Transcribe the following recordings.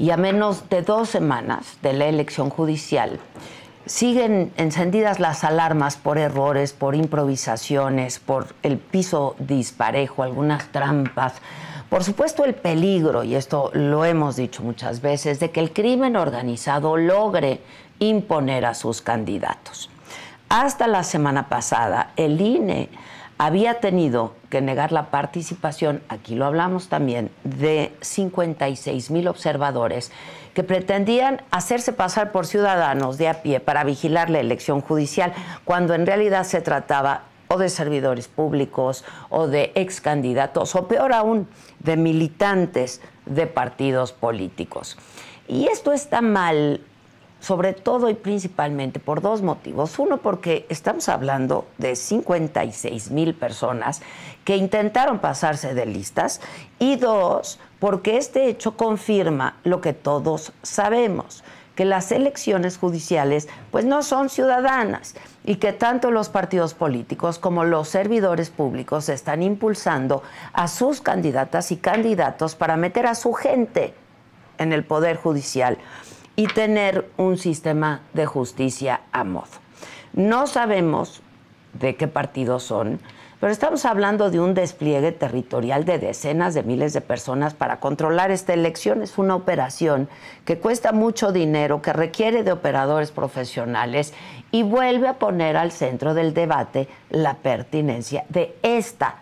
Y a menos de 2 semanas de la elección judicial, siguen encendidas las alarmas por errores, por improvisaciones, por el piso disparejo, algunas trampas. Por supuesto, el peligro, y esto lo hemos dicho muchas veces, de que el crimen organizado logre imponer a sus candidatos. Hasta la semana pasada, el INE había tenido que negar la participación, aquí lo hablamos también, de 56,000 observadores que pretendían hacerse pasar por ciudadanos de a pie para vigilar la elección judicial, cuando en realidad se trataba o de servidores públicos o de ex candidatos, o peor aún, de militantes de partidos políticos. Y esto está mal, sobre todo y principalmente por 2 motivos. Uno, porque estamos hablando de 56,000 personas que intentaron pasarse de listas. Y 2, porque este hecho confirma lo que todos sabemos, que las elecciones judiciales pues no son ciudadanas y que tanto los partidos políticos como los servidores públicos están impulsando a sus candidatas y candidatos para meter a su gente en el Poder Judicial y tener un sistema de justicia a modo. No sabemos de qué partidos son, pero estamos hablando de un despliegue territorial de decenas de miles de personas para controlar esta elección. Es una operación que cuesta mucho dinero, que requiere de operadores profesionales y vuelve a poner al centro del debate la pertinencia de esta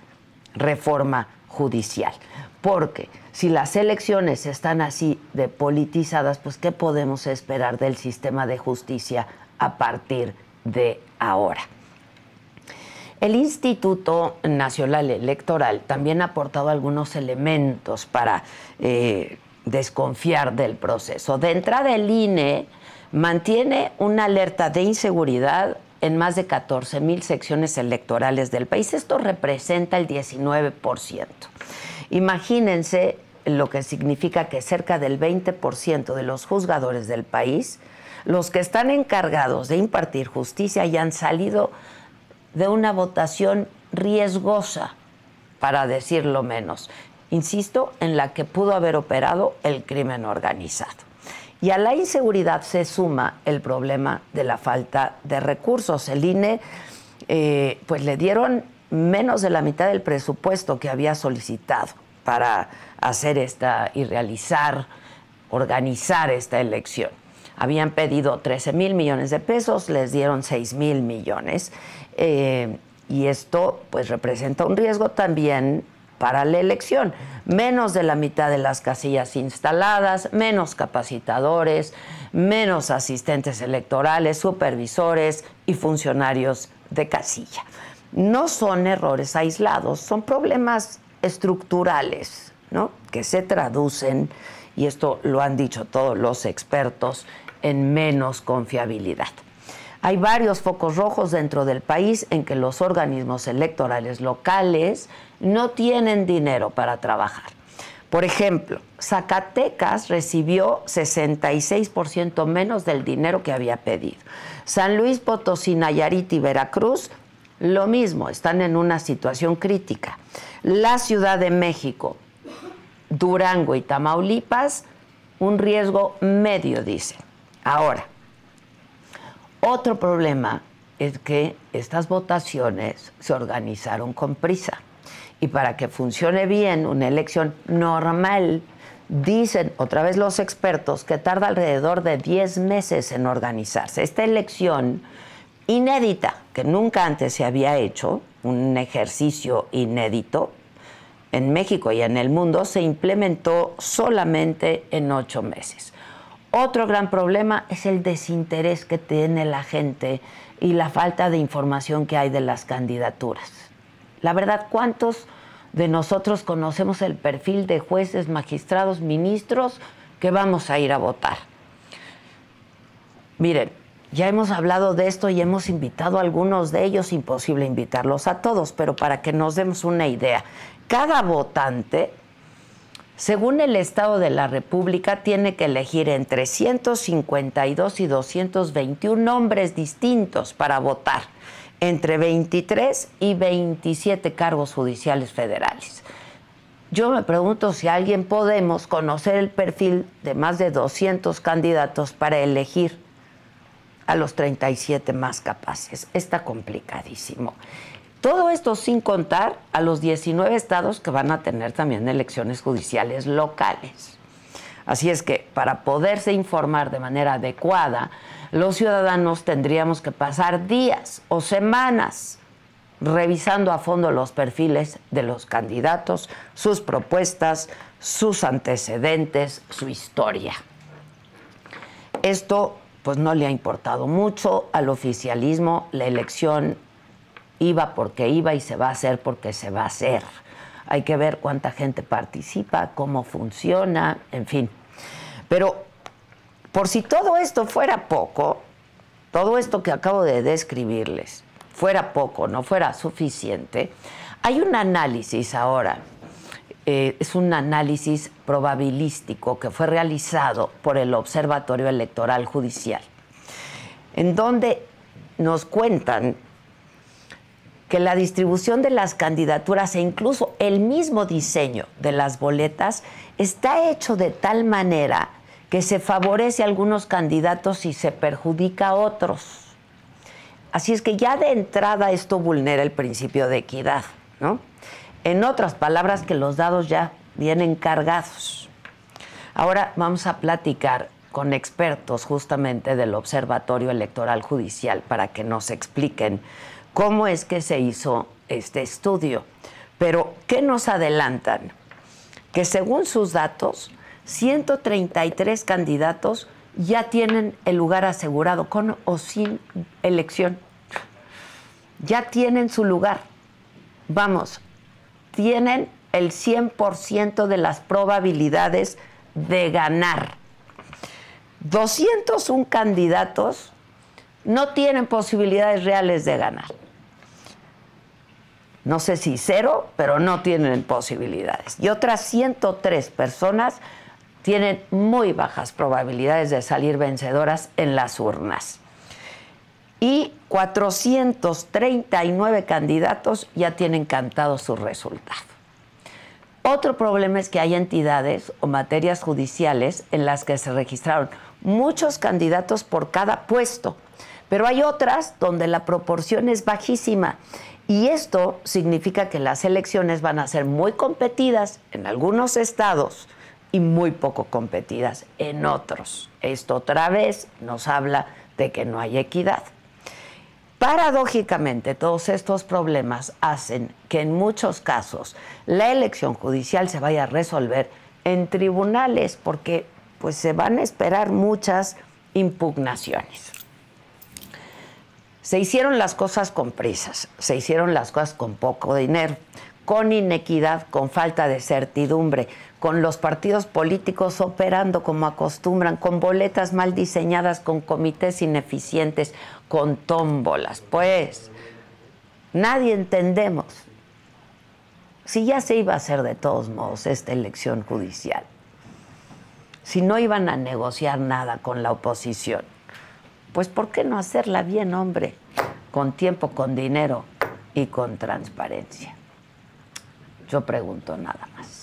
reforma judicial. Porque si las elecciones están así de politizadas, pues ¿qué podemos esperar del sistema de justicia a partir de ahora? El Instituto Nacional Electoral también ha aportado algunos elementos para desconfiar del proceso. De entrada, el INE mantiene una alerta de inseguridad en más de 14,000 secciones electorales del país. Esto representa el 19%. Imagínense lo que significa que cerca del 20% de los juzgadores del país, los que están encargados de impartir justicia, hayan salido de una votación riesgosa, para decirlo menos. Insisto, en la que pudo haber operado el crimen organizado. Y a la inseguridad se suma el problema de la falta de recursos. El INE, pues le dieron menos de la mitad del presupuesto que había solicitado para hacer esta y organizar esta elección. Habían pedido 13,000 millones de pesos, les dieron 6,000 millones. Y esto pues representa un riesgo también para la elección. Menos de la mitad de las casillas instaladas, menos capacitadores, menos asistentes electorales, supervisores y funcionarios de casilla. No son errores aislados, son problemas estructurales, ¿no?, que se traducen, y esto lo han dicho todos los expertos, en menos confiabilidad. Hay varios focos rojos dentro del país en que los organismos electorales locales no tienen dinero para trabajar. Por ejemplo, Zacatecas recibió 66% menos del dinero que había pedido. San Luis Potosí, Nayarit y Veracruz, lo mismo, están en una situación crítica. La Ciudad de México, Durango y Tamaulipas, un riesgo medio, dicen. Ahora, otro problema es que estas votaciones se organizaron con prisa. Y para que funcione bien una elección normal, dicen otra vez los expertos que tarda alrededor de 10 meses en organizarse. Esta elección inédita, que nunca antes se había hecho, un ejercicio inédito en México y en el mundo, se implementó solamente en 8 meses. Otro gran problema es el desinterés que tiene la gente y la falta de información que hay de las candidaturas. La verdad, ¿cuántos de nosotros conocemos el perfil de jueces, magistrados, ministros que vamos a ir a votar? Miren, ya hemos hablado de esto y hemos invitado a algunos de ellos, imposible invitarlos a todos, pero para que nos demos una idea, cada votante, según el Estado de la República, tiene que elegir entre 152 y 221 nombres distintos para votar, entre 23 y 27 cargos judiciales federales. yo me pregunto si alguien podemos conocer el perfil de más de 200 candidatos para elegir a los 37 más capaces. Está complicadísimo. Todo esto sin contar a los 19 estados que van a tener también elecciones judiciales locales. Así es que para poderse informar de manera adecuada, los ciudadanos tendríamos que pasar días o semanas revisando a fondo los perfiles de los candidatos, sus propuestas, sus antecedentes, su historia. Esto pues no le ha importado mucho al oficialismo. La elección iba porque iba y se va a hacer porque se va a hacer. Hay que ver cuánta gente participa, cómo funciona, en fin. Pero por si todo esto fuera poco, todo esto que acabo de describirles fuera poco, no fuera suficiente, hay un análisis ahora, es un análisis probabilístico que fue realizado por el Observatorio Electoral Judicial, en donde nos cuentan que la distribución de las candidaturas e incluso el mismo diseño de las boletas está hecho de tal manera que se favorece a algunos candidatos y se perjudica a otros. Así es que ya de entrada esto vulnera el principio de equidad, ¿no? En otras palabras, que los dados ya vienen cargados. Ahora vamos a platicar con expertos justamente del Observatorio Electoral Judicial para que nos expliquen cómo es que se hizo este estudio. Pero, ¿qué nos adelantan? Que según sus datos, 133 candidatos ya tienen el lugar asegurado, con o sin elección. Ya tienen su lugar. Vamos, tienen el 100% de las probabilidades de ganar. 201 candidatos no tienen posibilidades reales de ganar. No sé si cero, pero no tienen posibilidades. Y otras 103 personas tienen muy bajas probabilidades de salir vencedoras en las urnas. Y 439 candidatos ya tienen cantado su resultado. Otro problema es que hay entidades o materias judiciales en las que se registraron muchos candidatos por cada puesto, pero hay otras donde la proporción es bajísima. Y esto significa que las elecciones van a ser muy competidas en algunos estados y muy poco competidas en otros. Esto otra vez nos habla de que no hay equidad. Paradójicamente, todos estos problemas hacen que en muchos casos la elección judicial se vaya a resolver en tribunales porque pues, se van a esperar muchas impugnaciones. Se hicieron las cosas con prisas, se hicieron las cosas con poco dinero, con inequidad, con falta de certidumbre, con los partidos políticos operando como acostumbran, con boletas mal diseñadas, con comités ineficientes, con tómbolas. Pues nadie entendemos si ya se iba a hacer de todos modos esta elección judicial, si no iban a negociar nada con la oposición, pues ¿por qué no hacerla bien, hombre? Con tiempo, con dinero y con transparencia. Yo pregunto nada más.